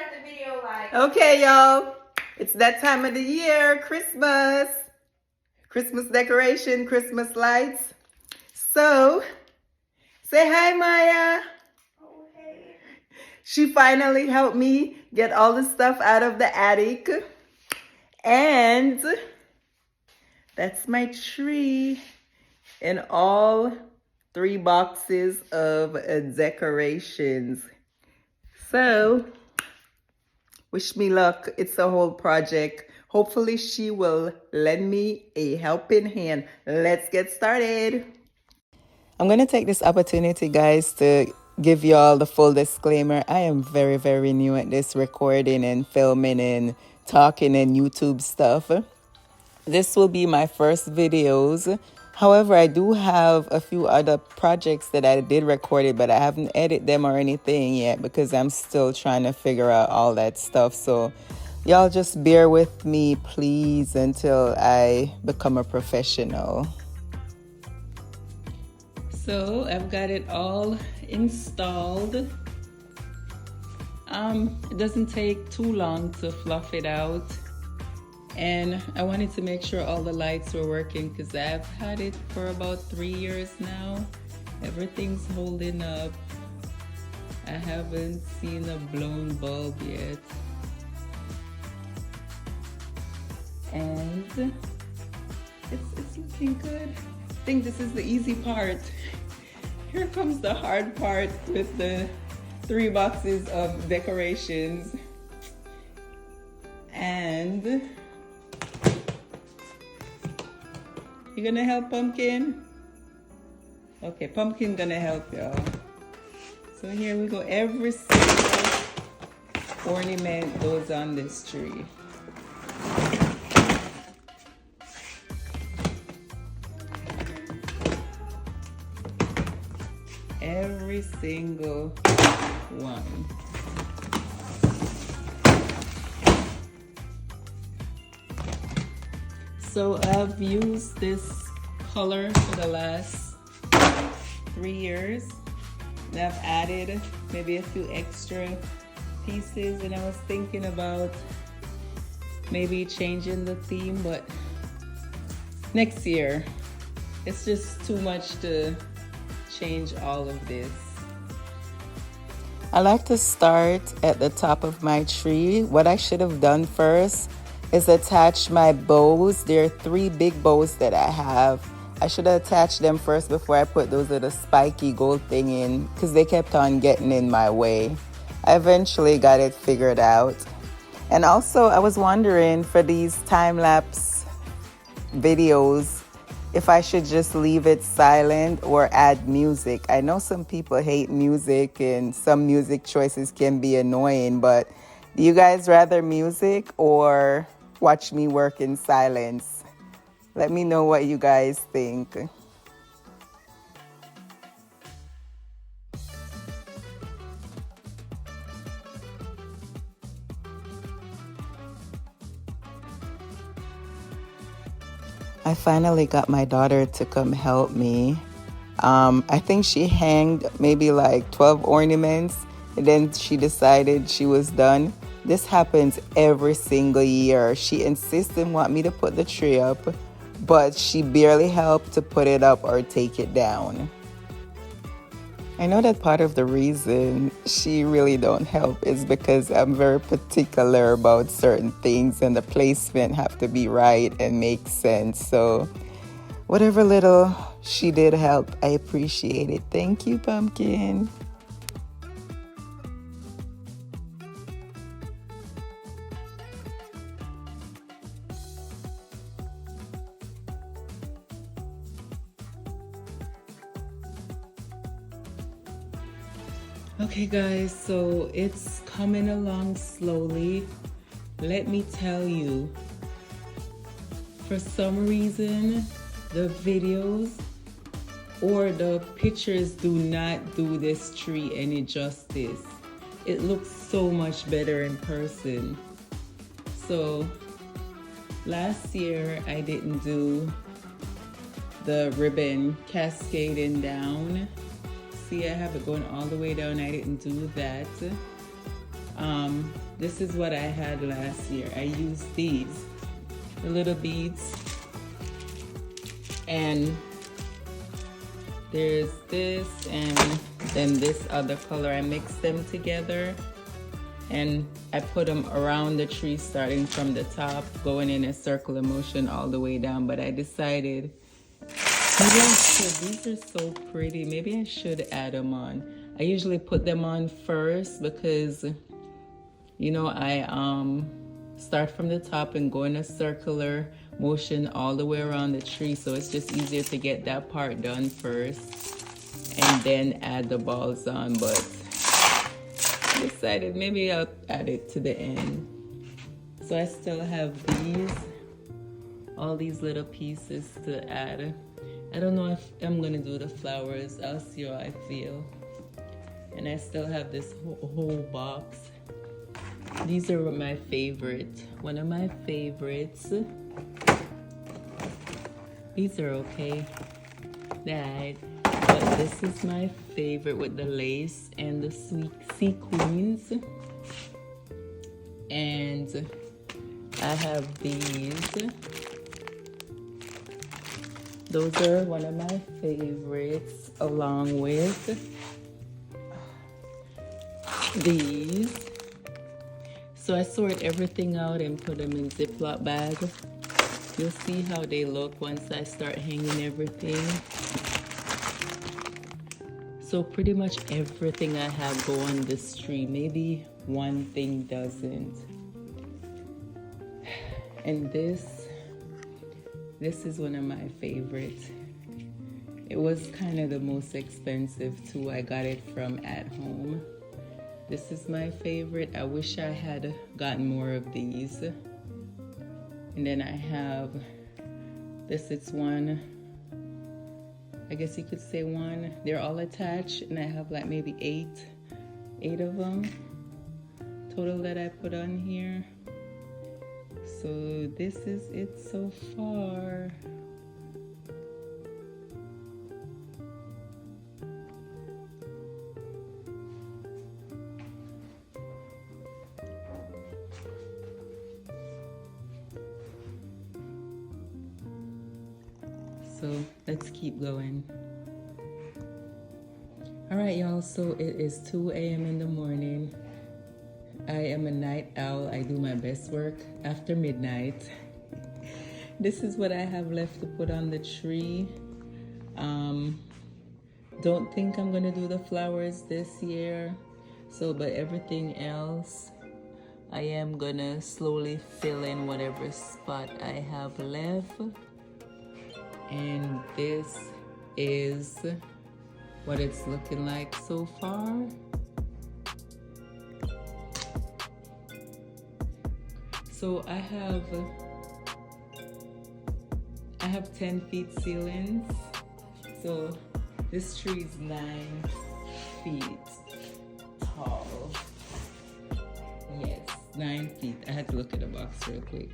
start the video like. Okay, y'all. It's that time of the year, Christmas. Christmas decoration, Christmas lights. So, say hi, Maya. Oh, hey. She finally helped me get all the stuff out of the attic. And that's my tree and all 3 boxes of decorations. So, wish me luck. It's a whole project. Hopefully she will lend me a helping hand. Let's get started. I'm going to take this opportunity, guys, to give you all the full disclaimer. I am very, very new at this recording and filming and talking and YouTube stuff. This will be my first videos. However, I do have a few other projects that I did record it, but I haven't edited them or anything yet because I'm still trying to figure out all that stuff. So y'all just bear with me, please, until I become a professional. So I've got it all installed. It doesn't take too long to fluff it out. And I wanted to make sure all the lights were working because I've had it for about 3 years now. Everything's holding up. I haven't seen a blown bulb yet. And it's looking good. I think this is the easy part. Here comes the hard part with the 3 boxes of decorations. And you gonna help Pumpkin? Okay, Pumpkin gonna help y'all. So here we go. Every single ornament goes on this tree. Every single one. So I've used this color for the last 3 years. And I've added maybe a few extra pieces, and I was thinking about maybe changing the theme, but next year. It's just too much to change all of this. I like to start at the top of my tree. What I should have done first is attach my bows. There are 3 big bows that I have. I should have attached them first before I put those little spiky gold thing in because they kept on getting in my way. I eventually got it figured out. And also I was wondering for these time-lapse videos if I should just leave it silent or add music. I know some people hate music and some music choices can be annoying, but do you guys rather music or watch me work in silence? Let me know what you guys think. I finally got my daughter to come help me. I think she hanged maybe like 12 ornaments and then she decided she was done. This happens every single year. She insists and want me to put the tree up, but she barely helped to put it up or take it down. I know that part of the reason she really don't help is because I'm very particular about certain things and the placement have to be right and make sense. So whatever little she did help, I appreciate it. Thank you, Pumpkin. Okay guys, so it's coming along slowly. Let me tell you, for some reason, the videos or the pictures do not do this tree any justice. It looks so much better in person. So last year I didn't do the ribbon cascading down. See, I have it going all the way down. I didn't do that. this is what I had last year. I used these, the little beads, and there's this and then this other color. I mixed them together and I put them around the tree, starting from the top, going in a circular motion all the way down. But I decided maybe I should, these are so pretty, maybe I should add them on. I usually put them on first because, you know, I start from the top and go in a circular motion all the way around the tree, so it's just easier to get that part done first and then add the balls on. But I decided maybe I'll add it to the end. So I still have these, all these little pieces to add. I don't know if I'm gonna do the flowers. I'll see how I feel. And I still have this whole box. These are my favorite. One of my favorites. These are okay. That, but this is my favorite with the lace and the sweet sequins. And I have these. Those are one of my favorites, along with these. So I sort everything out and put them in Ziploc bag. You'll see how they look once I start hanging everything. So pretty much everything I have go on this tree. Maybe one thing doesn't. And this is one of my favorites. It was kind of the most expensive too. I got it from At Home. This is my favorite. I wish I had gotten more of these. And then I have this, it's one, I guess you could say one. They're all attached and I have like maybe eight of them total that I put on here. So this is it so far. So let's keep going. All right, y'all, so it is 2 a.m. in the morning. I am a night owl. I do my best work after midnight. This is what I have left to put on the tree. Don't think I'm gonna do the flowers this year. So, but everything else, I am gonna slowly fill in whatever spot I have left. And this is what it's looking like so far. So I have 10 feet ceilings. So this tree is 9 feet tall. Yes, 9 feet. I had to look at the box real quick.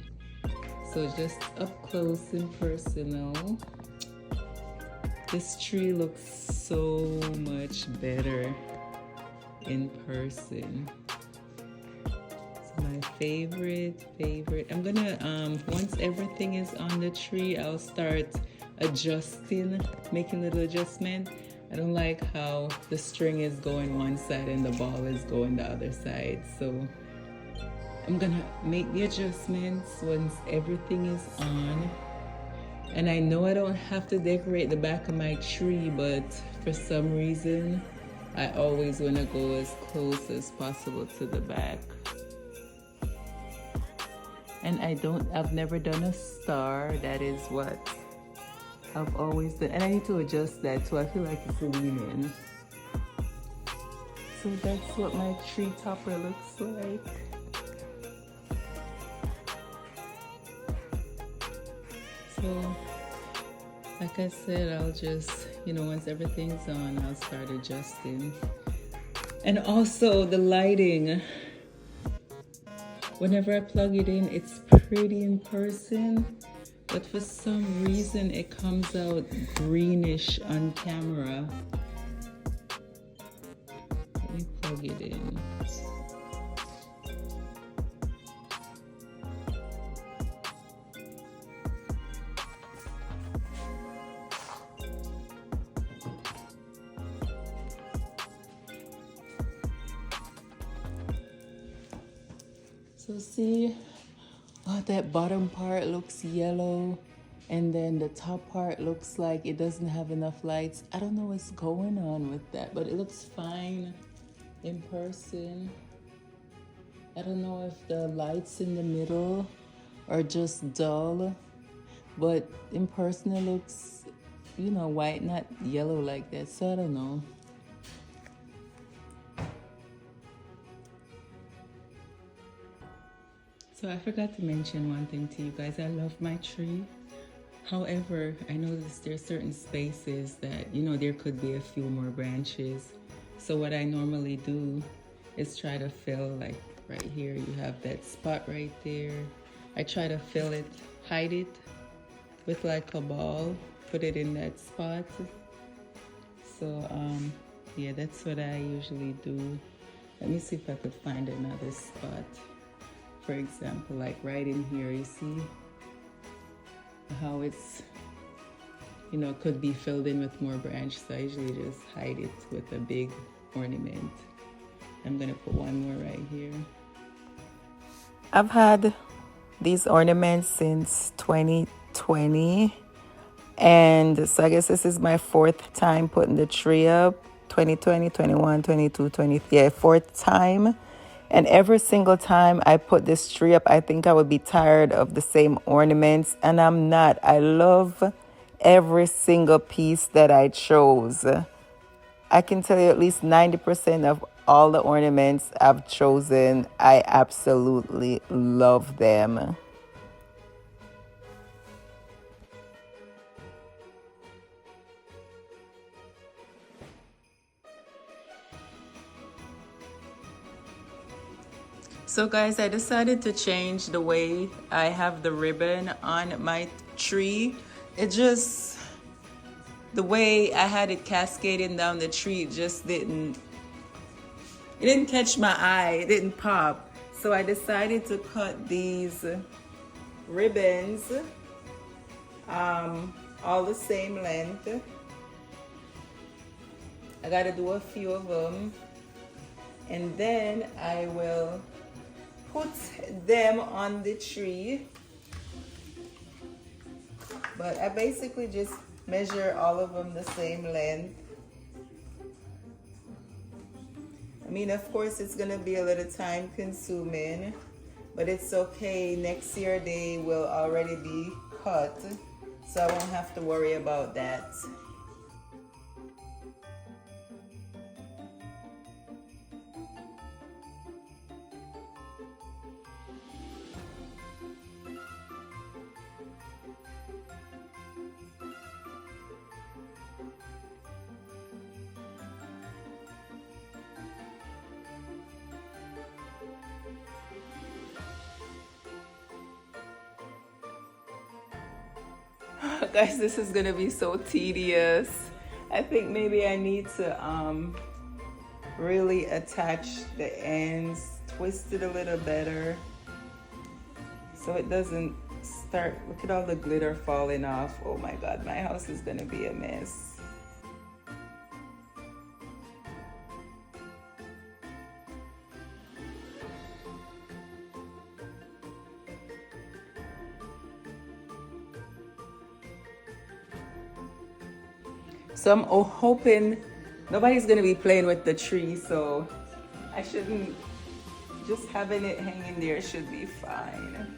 So just up close and personal. This tree looks so much better in person. It's my favorite. I'm gonna, once everything is on the tree, I'll start adjusting, making little adjustment. I don't like how the string is going one side and the ball is going the other side. So I'm gonna make the adjustments once everything is on. And I know I don't have to decorate the back of my tree, but for some reason, I always wanna go as close as possible to the back. And I've never done a star. That is what I've always done. And I need to adjust that too. I feel like it's leaning. So that's what my tree topper looks like. So, like I said, I'll just, once everything's on, I'll start adjusting. And also the lighting. Whenever I plug it in, it's pretty in person, but for some reason it comes out greenish on camera. Let me plug it in. So see, oh, that bottom part looks yellow, and then the top part looks like it doesn't have enough lights. I don't know what's going on with that, but it looks fine in person. I don't know if the lights in the middle are just dull, but in person it looks, you know, white, not yellow like that. So I don't know. So I forgot to mention one thing to you guys. I love my tree. However, I noticed there's certain spaces that, you know, there could be a few more branches. So what I normally do is try to fill, like right here, you have that spot right there. I try to fill it, hide it with like a ball, put it in that spot. So yeah, that's what I usually do. Let me see if I could find another spot. For example, like right in here, you see how it's, you know, could be filled in with more branches. So I usually just hide it with a big ornament. I'm gonna put one more right here. I've had these ornaments since 2020, and so I guess this is my fourth time putting the tree up. 2020, 21, 22, 20, yeah, fourth time. And every single time I put this tree up, I think I would be tired of the same ornaments, and I'm not. I love every single piece that I chose. I can tell you at least 90% of all the ornaments I've chosen, I absolutely love them. So guys, I decided to change the way I have the ribbon on my tree. It just, the way I had it cascading down the tree just didn't catch my eye, it didn't pop. So I decided to cut these ribbons all the same length. I gotta do a few of them, and then I will put them on the tree. But I basically just measure all of them the same length. I mean, of course, it's gonna be a little time consuming, but it's okay. Next year they will already be cut, so I won't have to worry about that. Guys, this is gonna be so tedious. I think maybe I need to really attach the ends, twist it a little better so it doesn't start. Look at all the glitter falling off. Oh my god, my house is gonna be a mess. So I'm hoping nobody's gonna be playing with the tree, so I shouldn't, just having it hanging there should be fine.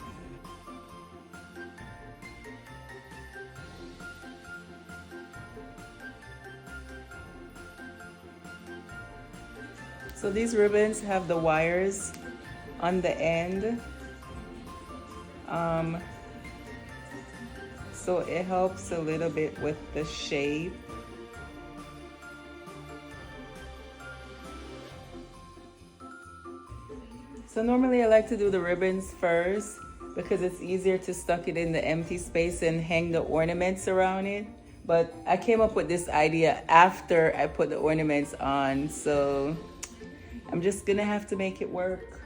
So these ribbons have the wires on the end. So it helps a little bit with the shape. So normally I like to do the ribbons first because it's easier to stuck it in the empty space and hang the ornaments around it. But I came up with this idea after I put the ornaments on, so I'm just gonna have to make it work.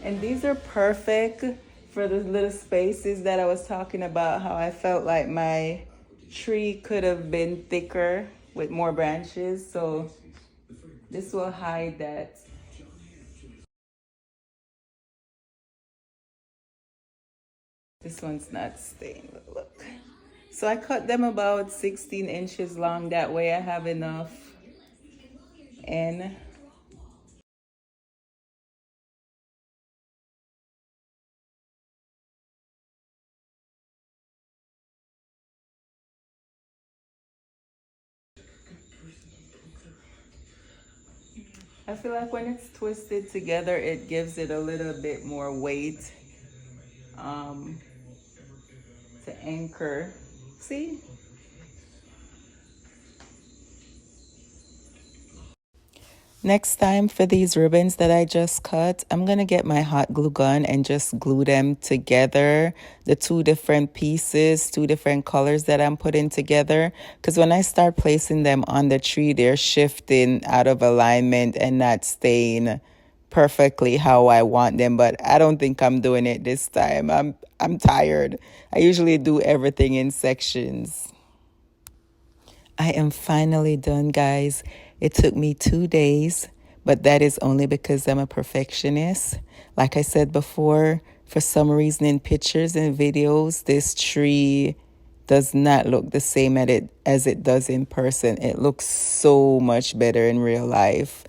And these are perfect for the little spaces that I was talking about, how I felt like my tree could have been thicker with more branches. So this will hide that. This one's not staying, look. So I cut them about 16 inches long. That way I have enough. And I feel like when it's twisted together, it gives it a little bit more weight um, to anchor. See? Next time for these ribbons that I just cut, I'm going to get my hot glue gun and just glue them together. The two different pieces, two different colors that I'm putting together. Because when I start placing them on the tree, they're shifting out of alignment and not staying perfectly how I want them. But I don't think I'm doing it this time. I'm tired. I usually do everything in sections. I am finally done, guys. It took me 2 days, but that is only because I'm a perfectionist. Like I said before, for some reason in pictures and videos, this tree does not look the same as it does in person. It looks so much better in real life.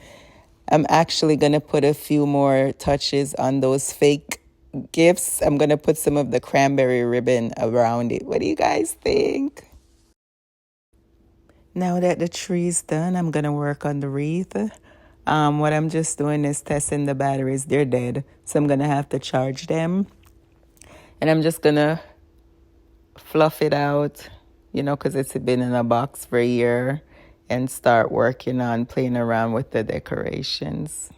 I'm actually going to put a few more touches on those fake gifts. I'm going to put some of the cranberry ribbon around it. What do you guys think? Now that the tree's done, I'm going to work on the wreath. What I'm just doing is testing the batteries. They're dead, so I'm going to have to charge them. And I'm just going to fluff it out, because it's been in a box for a year, and start working on playing around with the decorations.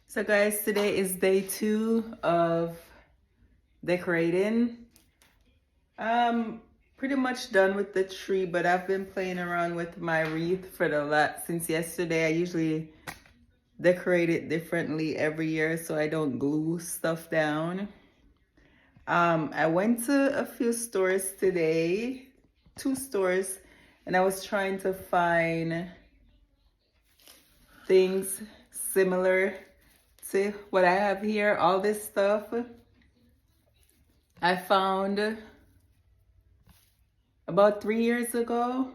So guys, today is day 2 of decorating. Pretty much done with the tree, but I've been playing around with my wreath for since yesterday. I usually decorate it differently every year so I don't glue stuff down. I went to a few stores today, 2 stores, and I was trying to find things similar to what I have here. All this stuff I found about 3 years ago.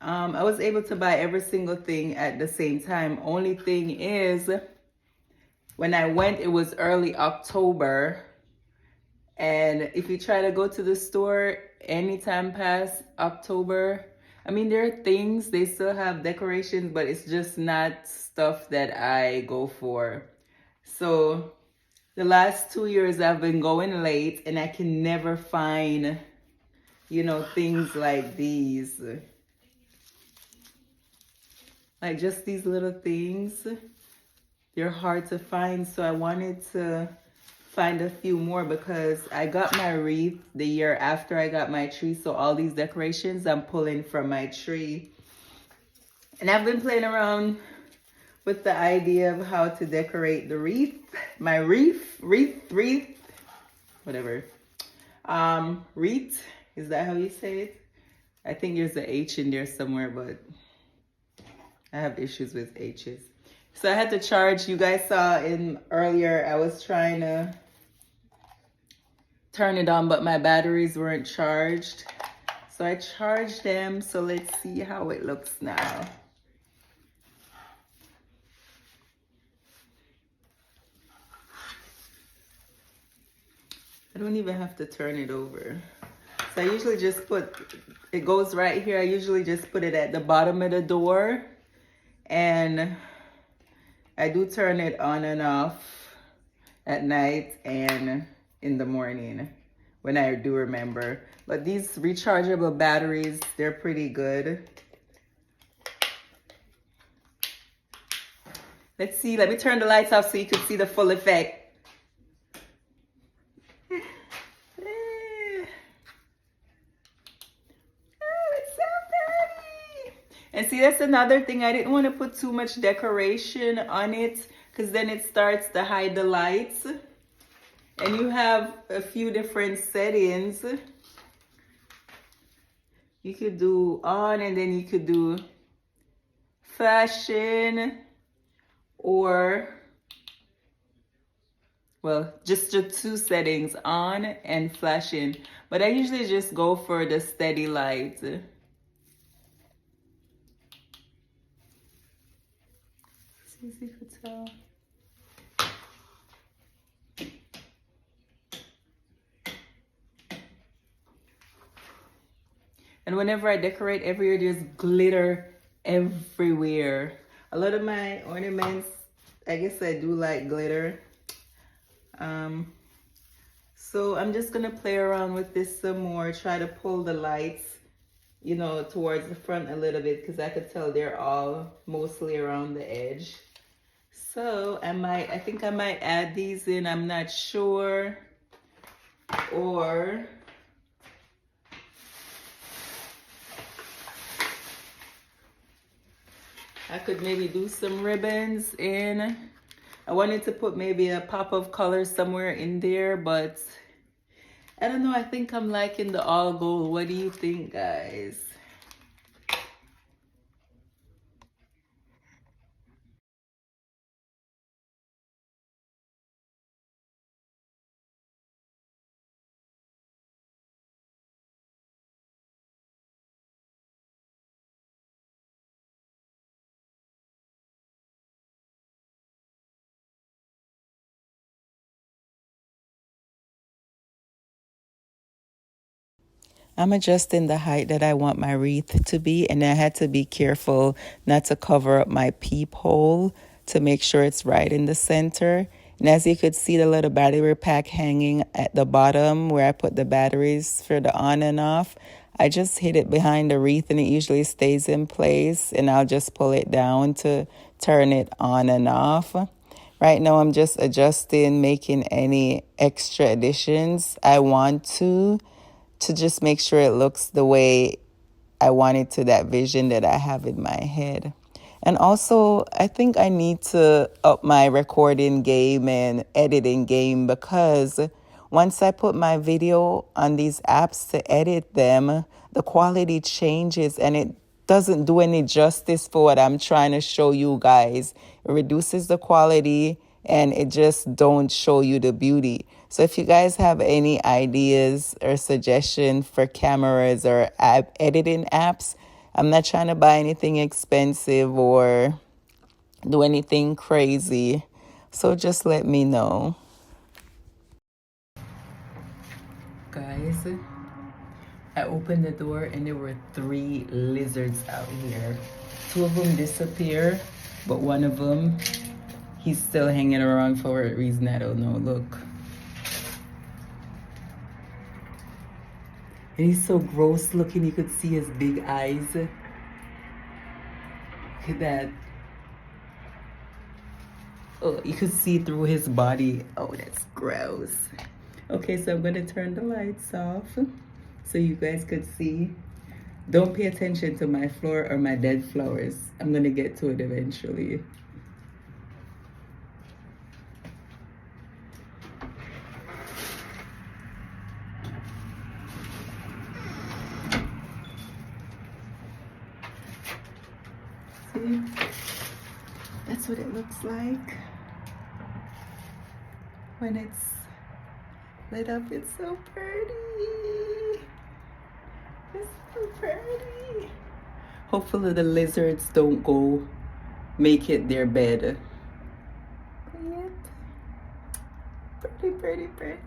I was able to buy every single thing at the same time. Only thing is, when I went, it was early October. And if you try to go to the store anytime past October, I mean, there are things, they still have decorations, but it's just not stuff that I go for. So the last 2 years I've been going late and I can never find, things like these. Like just these little things, they're hard to find. So I wanted to find a few more because I got my wreath the year after I got my tree. So all these decorations I'm pulling from my tree. And I've been playing around with the idea of how to decorate the wreath. My wreath, whatever. Wreath, is that how you say it? I think there's an H in there somewhere, but I have issues with H's. So I had to charge. You guys saw in earlier, I was trying to turn it on, but my batteries weren't charged. So I charged them. So let's see how it looks now. I don't even have to turn it over. So I usually just put, it goes right here. I usually just put it at the bottom of the door. And I do turn it on and off at night and in the morning when I do remember. But these rechargeable batteries, they're pretty good. Let's see, let me turn the lights off so you can see the full effect. And see, that's another thing. I didn't want to put too much decoration on it because then it starts to hide the lights. And you have a few different settings. You could do on, and then you could do flashing, or, well, just the two settings, on and flashing. But I usually just go for the steady light. It's easy to tell. And whenever I decorate every year, there's glitter everywhere. A lot of my ornaments, I guess I do like glitter. So I'm just gonna play around with this some more, try to pull the lights, you know, towards the front a little bit, because I could tell they're all mostly around the edge. So I think I might add these in, I'm not sure. Or I could maybe do some ribbons in. I wanted to put maybe a pop of color somewhere in there, but I don't know. I think I'm liking the all gold. What do you think, guys? I'm adjusting the height that I want my wreath to be, and I had to be careful not to cover up my peephole to make sure it's right in the center. And as you could see, the little battery pack hanging at the bottom where I put the batteries for the on and off, I just hid it behind the wreath and it usually stays in place, and I'll just pull it down to turn it on and off. Right now I'm just adjusting, making any extra additions I want to just make sure it looks the way I want it, to that vision that I have in my head. And also, I think I need to up my recording game and editing game, because once I put my video on these apps to edit them, the quality changes and it doesn't do any justice for what I'm trying to show you guys. It reduces the quality and it just don't show you the beauty. So if you guys have any ideas or suggestions for cameras or editing apps, I'm not trying to buy anything expensive or do anything crazy. So just let me know. Guys, I opened the door and there were 3 lizards out here. 2 of them disappeared, but one of them, he's still hanging around for a reason I don't know. Look. And he's so gross looking, you could see his big eyes. Look at that. Oh, you could see through his body. Oh, that's gross. Okay, so I'm gonna turn the lights off so you guys could see. Don't pay attention to my floor or my dead flowers. I'm gonna get to it eventually. See? That's what it looks like when it's lit up. It's so pretty. It's so pretty. Hopefully the lizards don't go make it their bed. Pretty, pretty, pretty.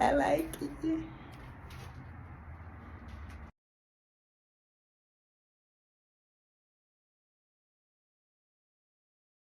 I like it.